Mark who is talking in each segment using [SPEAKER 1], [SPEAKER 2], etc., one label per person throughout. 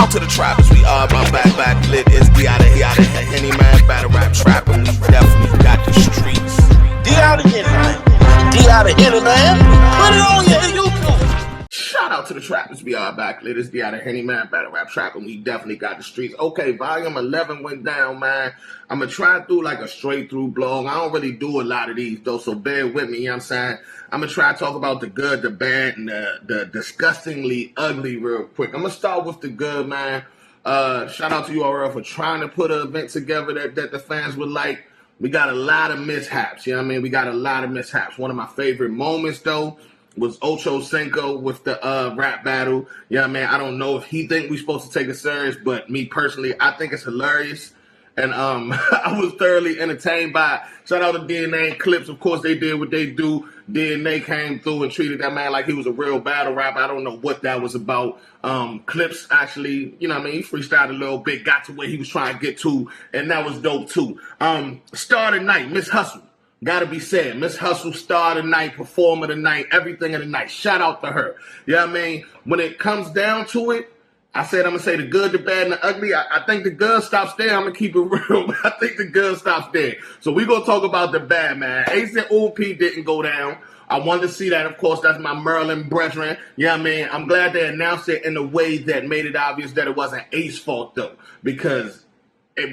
[SPEAKER 1] out to the trappers, we are my back lit. It's D out of Henny man, battle rap trap, and we definitely got the streets.
[SPEAKER 2] D out of Henny man. D out of Henny man. Put it on your YouTube.
[SPEAKER 1] Shout out to the trappers, we are back lit. It's D out of Henny man, battle rap trap, and we definitely got the streets. Okay, volume 11 went down, man. I'm gonna try to do like a straight through blog. I don't really do a lot of these though, so bear with me, you know what I'm saying? I'm gonna try to talk about the good, the bad, and the disgustingly ugly real quick. I'm gonna start with the good, man. Shout out to URL for trying to put an event together that the fans would like. We got a lot of mishaps, you know what I mean? We got a lot of mishaps. One of my favorite moments, though, was Ocho Cinco with the rap battle. You know what I mean? I don't know if he think we supposed to take it serious, but me personally, I think it's hilarious. And I was thoroughly entertained by it. Shout out to DNA Clips. Of course, they did what they do. DNA came through and treated that man like he was a real battle rapper. I don't know what that was about. Clips actually, you know what I mean, he freestyled a little bit, got to where he was trying to get to, and that was dope too. Star of the night, Miss Hustle. Gotta be said. Miss Hustle, star of the night, performer of the night, everything of the night. Shout out to her. You know what I mean? When it comes down to it, I said I'm going to say the good, the bad, and the ugly. I think the good stops there. I'm going to keep it real. But I think the good stops there. So we're going to talk about the bad, man. Ace and OP didn't go down. I wanted to see that. Of course, that's my Maryland brethren. You know what I mean? I'm glad they announced it in a way that made it obvious that it wasn't Ace's fault, though. Because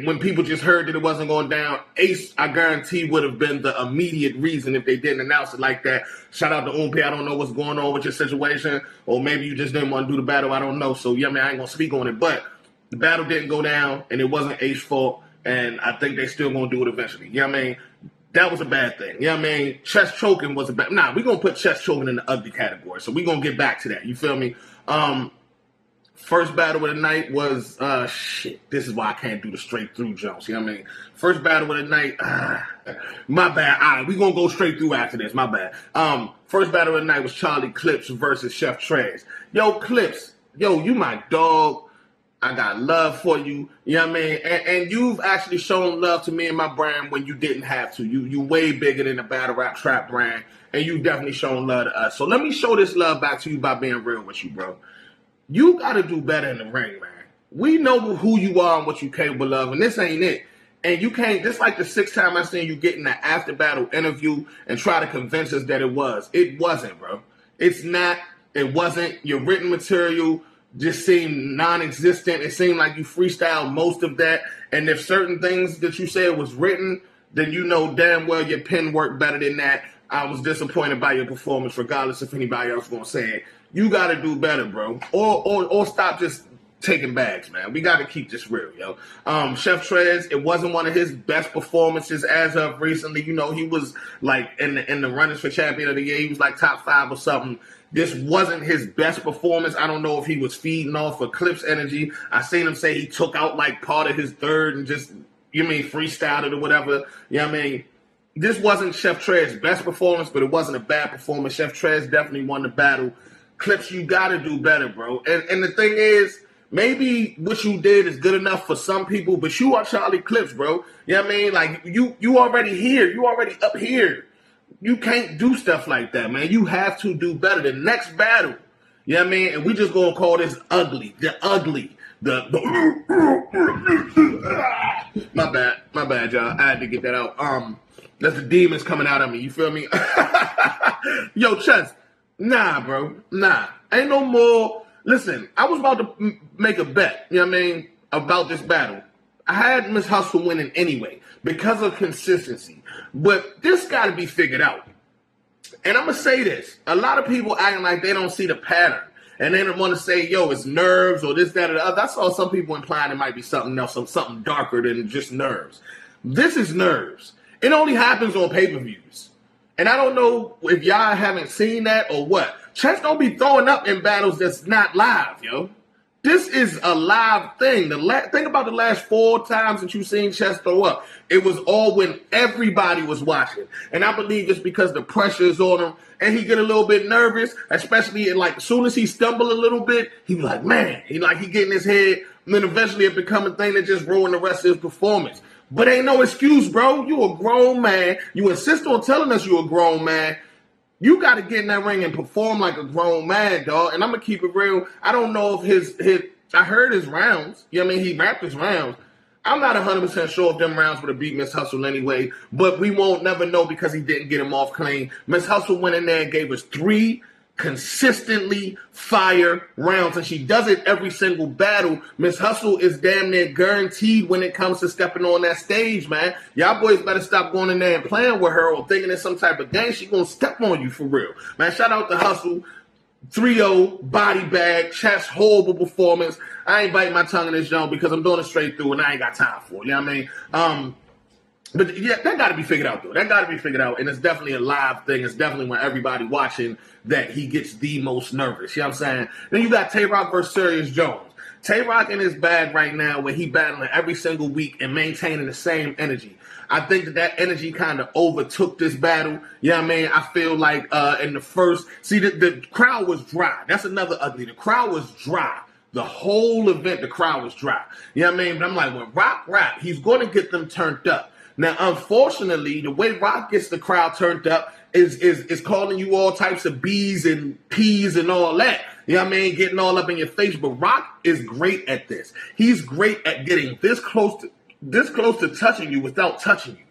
[SPEAKER 1] when people just heard that it wasn't going down, Ace, I guarantee, would have been the immediate reason if they didn't announce it like that. Shout out to Oompi. I don't know what's going on with your situation, or maybe you just didn't want to do the battle. I don't know. So, yeah, man, I ain't going to speak on it. But the battle didn't go down, and it wasn't Ace's fault, and I think they still going to do it eventually. You know what I mean? That was a bad thing. You know what I mean? Chest choking was a bad... Nah, we're going to put chest choking in the ugly category, so we're going to get back to that. You feel me? First battle of the night was, shit, this is why I can't do the straight through jumps, you know what I mean? First battle of the night, my bad. All right, we're going to go straight through after this, my bad. First battle of the night was Charlie Clips versus Chef Trez. Yo, Clips, yo, you my dog. I got love for you, you know what I mean? And you've actually shown love to me and my brand when you didn't have to. You way bigger than the battle rap trap brand, and you definitely shown love to us. So let me show this love back to you by being real with you, bro. You got to do better in the ring, man. We know who you are and what you're capable of, and this ain't it. And you can't, just like the sixth time I seen you get in the after-battle interview and try to convince us that it was. It wasn't, bro. It's not. It wasn't. Your written material just seemed non-existent. It seemed like you freestyled most of that. And if certain things that you said was written, then you know damn well your pen worked better than that. I was disappointed by your performance, regardless if anybody else going to say it. You got to do better, bro. Or stop just taking bags, man. We got to keep this real, yo. Chef Trez, it wasn't one of his best performances as of recently. You know, he was like in the runnings for champion of the year. He was like top 5 or something. This wasn't his best performance. I don't know if he was feeding off of Clips energy. I seen him say he took out like part of his third and just, you mean, freestyled it or whatever. You know what I mean? This wasn't Chef Trez's best performance, but it wasn't a bad performance. Chef Trez definitely won the battle. Clips, you got to do better, bro. And the thing is, maybe what you did is good enough for some people, but you are Charlie Clips, bro. You know what I mean? Like, you already here. You already up here. You can't do stuff like that, man. You have to do better. The next battle, you know what I mean? And we just going to call this ugly. The ugly. My bad, y'all. I had to get that out. That's the demons coming out of me. You feel me? Yo, Chess. Nah, bro. Nah. Ain't no more. Listen, I was about to make a bet, you know what I mean, about this battle. I had Miss Hustle winning anyway because of consistency. But this got to be figured out. And I'm going to say this. A lot of people acting like they don't see the pattern. And they don't want to say, yo, it's nerves or this, that, or the other. I saw some people implying it might be something else, something darker than just nerves. This is nerves. It only happens on pay-per-views. And I don't know if y'all haven't seen that or what. Chess don't be throwing up in battles that's not live, yo. This is a live thing. Think about the last 4 times that you've seen Chess throw up. It was all when everybody was watching. And I believe it's because the pressure is on him and he get a little bit nervous, especially like as soon as he stumble a little bit, he be like, man, he get in his head, and then eventually it become a thing that just ruin the rest of his performance. But ain't no excuse, bro. You a grown man. You insist on telling us you a grown man. You got to get in that ring and perform like a grown man, dog. And I'm going to keep it real. I don't know if I heard his rounds. You know what I mean? He rapped his rounds. I'm not 100% sure if them rounds would have beat Miss Hustle anyway, but we won't never know because he didn't get him off clean. Miss Hustle went in there and gave us 3 consistently fire rounds, and she does it every single battle. Miss Hustle is damn near guaranteed when it comes to stepping on that stage, man. Y'all boys better stop going in there and playing with her or thinking it's some type of game. She gonna step on you for real. Man, shout out to Hustle. 3-0, body bag, chest, horrible performance. I ain't biting my tongue in this joint because I'm doing it straight through and I ain't got time for it. You know what I mean? But yeah, that got to be figured out, though. That got to be figured out. And it's definitely a live thing. It's definitely when everybody watching that he gets the most nervous. You know what I'm saying? Then you got Tay-Rock versus Serious Jones. Tay-Rock in his bag right now where he battling every single week and maintaining the same energy. I think that energy kind of overtook this battle. You know what I mean? I feel like in the first... See, the crowd was dry. That's another ugly. The crowd was dry. The whole event, the crowd was dry. You know what I mean? But I'm like, when Rock rap, he's going to get them turned up. Now, unfortunately, the way Rock gets the crowd turned up is calling you all types of B's and P's and all that. You know what I mean? Getting all up in your face. But Rock is great at this. He's great at getting this close to touching you without touching you.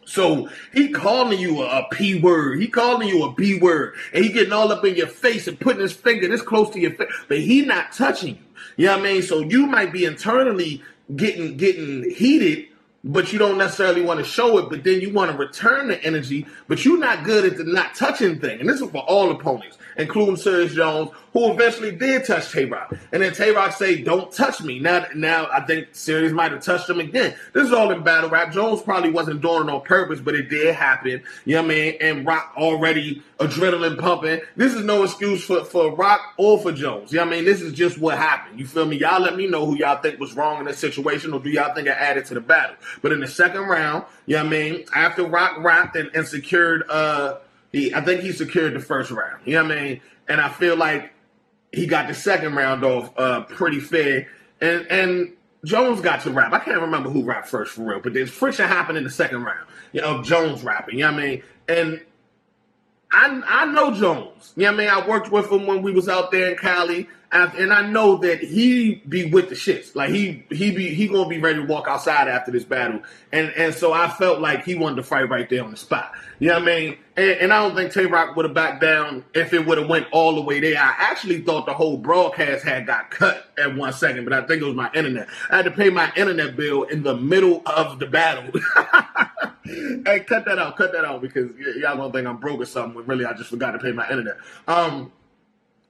[SPEAKER 1] So he calling you a P word. He calling you a B word. And he getting all up in your face and putting his finger this close to your face. But he not touching you. You know what I mean? So you might be internally getting heated, but you don't necessarily want to show it, but then you want to return the energy, but you're not good at the not touching thing. And this is for all opponents, including Serious Jones, who eventually did touch Tay-Rock. And then Tay-Rock say, don't touch me. Now I think Serious might have touched him again. This is all in battle rap. Jones probably wasn't doing it on purpose, but it did happen. You know what I mean? And Rock already adrenaline pumping. This is no excuse for Rock or for Jones. You know what I mean? This is just what happened. You feel me? Y'all let me know who y'all think was wrong in this situation, or do y'all think it added to the battle? But in the second round, you know what I mean? After Rock rapped and secured, I think he secured the first round. You know what I mean? And I feel like he got the second round off pretty fair. And Jones got to rap. I can't remember who rapped first for real, but there's friction happened in the second round, you know, of Jones rapping. You know what I mean? And I know Jones. You know what I mean? I worked with him when we was out there in Cali. And I know that he be with the shits. Like he gonna be ready to walk outside after this battle. And so I felt like he wanted to fight right there on the spot. You know what I mean? And I don't think Tay-Rock would have backed down if it would have went all the way there. I actually thought the whole broadcast had got cut at 1 second, but I think it was my internet. I had to pay my internet bill in the middle of the battle. Hey, cut that out because y'all gonna think I'm broke or something when really I just forgot to pay my internet.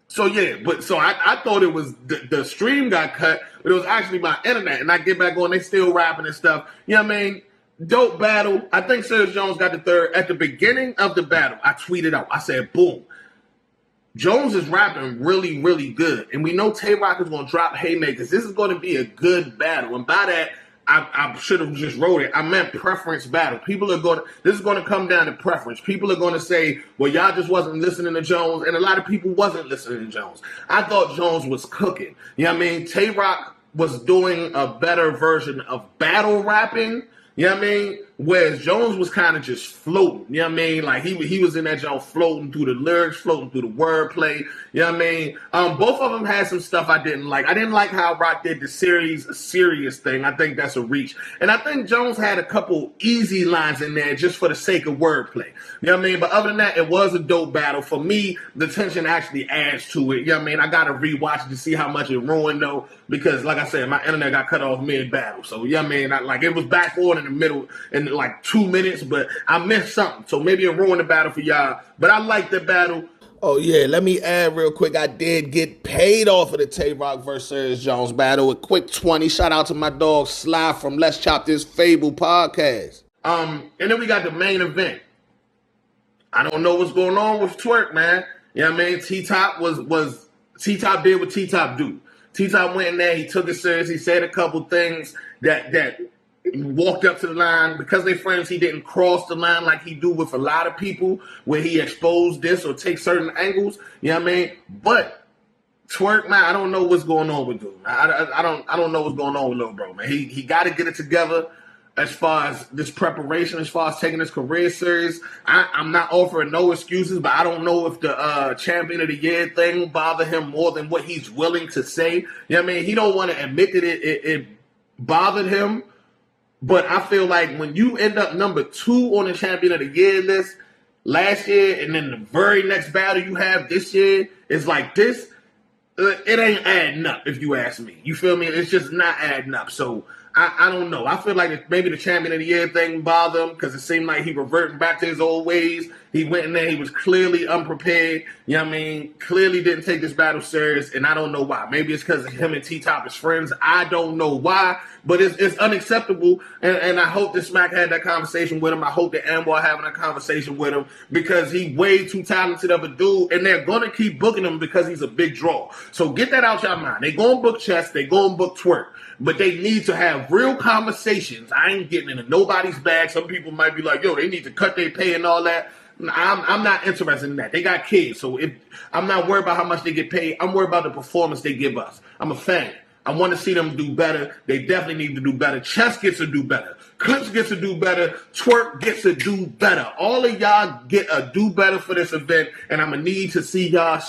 [SPEAKER 1] So yeah, so I thought it was the stream got cut, but it was actually my internet. And I get back on, they still rapping and stuff. You know what I mean? Dope battle. I think Serious Jones got the third. At the beginning of the battle, I tweeted out. I said, boom. Jones is rapping really, really good. And we know Tay-Rock is going to drop haymakers. This is going to be a good battle. And by that, I should have just wrote it. I meant preference battle. This is going to come down to preference. People are going to say, well, y'all just wasn't listening to Jones. And a lot of people wasn't listening to Jones. I thought Jones was cooking. You know what I mean? Tay-Rock was doing a better version of battle rapping. You know what I mean? Whereas Jones was kind of just floating. You know what I mean? Like he was in that joint floating through the lyrics, floating through the wordplay. You know what I mean? Both of them had some stuff I didn't like. I didn't like how Rock did the serious thing. I think that's a reach. And I think Jones had a couple easy lines in there just for the sake of wordplay. You know what I mean? But other than that, it was a dope battle. For me, the tension actually adds to it. You know what I mean? I got to rewatch it to see how much it ruined though. Because like I said, my internet got cut off mid-battle. So, you know what I mean? It was back on in the middle in like 2 minutes, but I missed something. So maybe it ruined the battle for y'all. But I like the battle. Oh, yeah, let me add real quick. I did get paid off of the Tay-Rock versus Serious Jones battle. A quick 20. Shout out to my dog Sly from Let's Chop This Fable podcast. And then we got the main event. I don't know what's going on with Twerk, man. You know what I mean? T-Top T-Top did what T-Top do. T-Top went in there. He took it serious. He said a couple things that walked up to the line. Because they friends, he didn't cross the line like he do with a lot of people where he exposed this or take certain angles. You know what I mean? But Twerk, man, I don't know what's going on with dude. I don't know what's going on with little bro, man. He got to get it together. as far as this preparation, as far as taking his career serious. I'm not offering no excuses, but I don't know if the champion of the year thing bothered him more than what he's willing to say. You know what I mean? He don't want to admit that it bothered him, but I feel like when you end up number 2 on the champion of the year list last year, and then the very next battle you have this year is like this, it ain't adding up, if you ask me. You feel me? It's just not adding up. So I don't know. I feel like maybe the champion of the year thing bothered him because it seemed like he reverting back to his old ways. He went in there. He was clearly unprepared. You know what I mean? Clearly didn't take this battle serious, and I don't know why. Maybe it's because him and T-Top is friends. I don't know why, but it's unacceptable, and I hope that Smack had that conversation with him. I hope that Anwar having a conversation with him because he way too talented of a dude, and they're going to keep booking him because he's a big draw. So get that out your mind. They going to book Chess. They going to book Twerk. But they need to have real conversations. I ain't getting into nobody's bag. Some people might be like, yo, they need to cut their pay and all that. I'm not interested in that. They got kids. So I'm not worried about how much they get paid. I'm worried about the performance they give us. I'm a fan. I want to see them do better. They definitely need to do better. Chess gets to do better. Clips gets to do better. Twerk gets to do better. All of y'all get a do better for this event. And I'm going to need to see y'all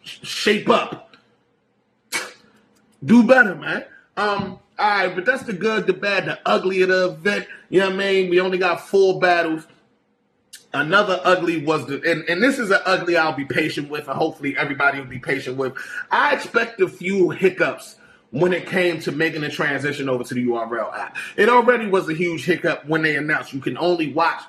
[SPEAKER 1] shape up. Do better, man. All right, but that's the good, the bad, the ugly of the event. You know what I mean? We only got 4 battles. Another ugly was and this is an ugly I'll be patient with, and hopefully everybody will be patient with. I expect a few hiccups when it came to making the transition over to the URL app. It already was a huge hiccup when they announced you can only watch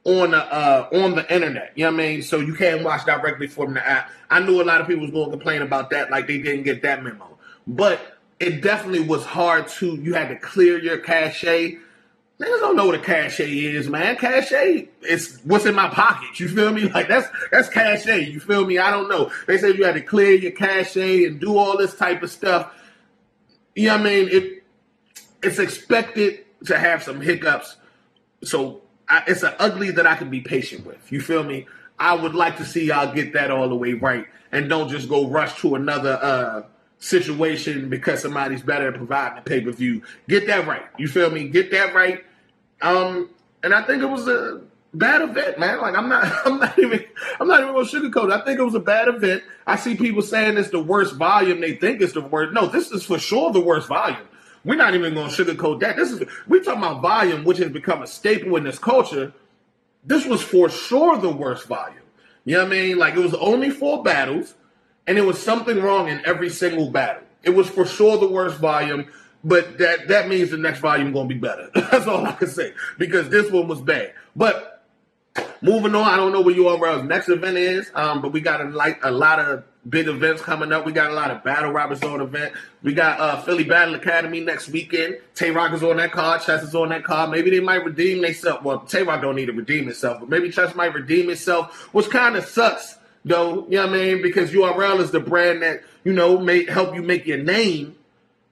[SPEAKER 1] on the internet. You know what I mean? So you can't watch directly from the app. I knew a lot of people was going to complain about that, like they didn't get that memo. But it definitely was hard you had to clear your cache. Niggas don't know what a cache is, man. Cache is what's in my pocket. You feel me? Like that's cache. You feel me? I don't know. They said you had to clear your cache and do all this type of stuff. You know what I mean? It's expected to have some hiccups. So it's an ugly that I can be patient with. You feel me? I would like to see y'all get that all the way right and don't just go rush to another situation because somebody's better at providing a pay-per-view. Get that right. You feel me? Get that right. And I think it was a bad event, man. Like I'm not even gonna sugarcoat it. I think it was a bad event. I see people saying it's the worst volume. They think it's the worst. No, this is for sure the worst volume. We're not even gonna sugarcoat that. We're talking about volume, which has become a staple in this culture. This was for sure the worst volume. You know what I mean? Like it was only 4 battles. And there was something wrong in every single battle. It was for sure the worst volume, but that means the next volume going to be better. That's all I can say, because this one was bad. But moving on, I don't know what URL's next event is, but we got a lot of big events coming up. We got a lot of Battle Rappers on event. We got Philly Battle Academy next weekend. Tay-Rock is on that card. Chess is on that card. Maybe they might redeem themselves. Well, Tay-Rock don't need to redeem himself, but maybe Chess might redeem himself, which kind of sucks. Though, you know what I mean? Because URL is the brand that, may help you make your name.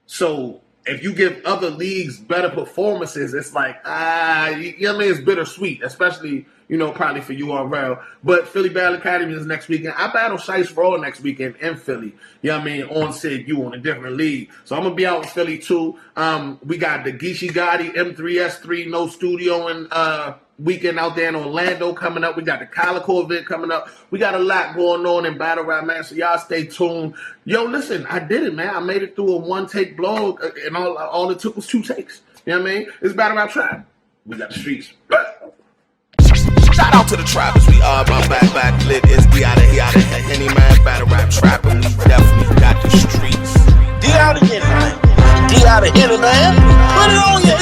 [SPEAKER 1] So if you give other leagues better performances, it's like, you know what I mean? It's bittersweet, especially, probably for URL. But Philly Battle Academy is next weekend. I battle Shice Raw next weekend in Philly. You know what I mean? On SIG-U on a different league. So I'm going to be out with Philly too. We got the Geechee Gotti M3S3 No Studio and weekend out there in Orlando coming up. We got the Calico event coming up. We got a lot going on in Battle Rap, man. So y'all stay tuned. Yo, listen, I did it, man. I made it through a 1-take blog, and all it took was 2 takes. You know what I mean? It's Battle Rap Trap. We got the streets.
[SPEAKER 2] Shout out to the trappers. We are my back lit. It's D out of here, Henny man. Battle Rap Trap, and we definitely got the streets. D out of here, man. D out of here, man. Put it on you.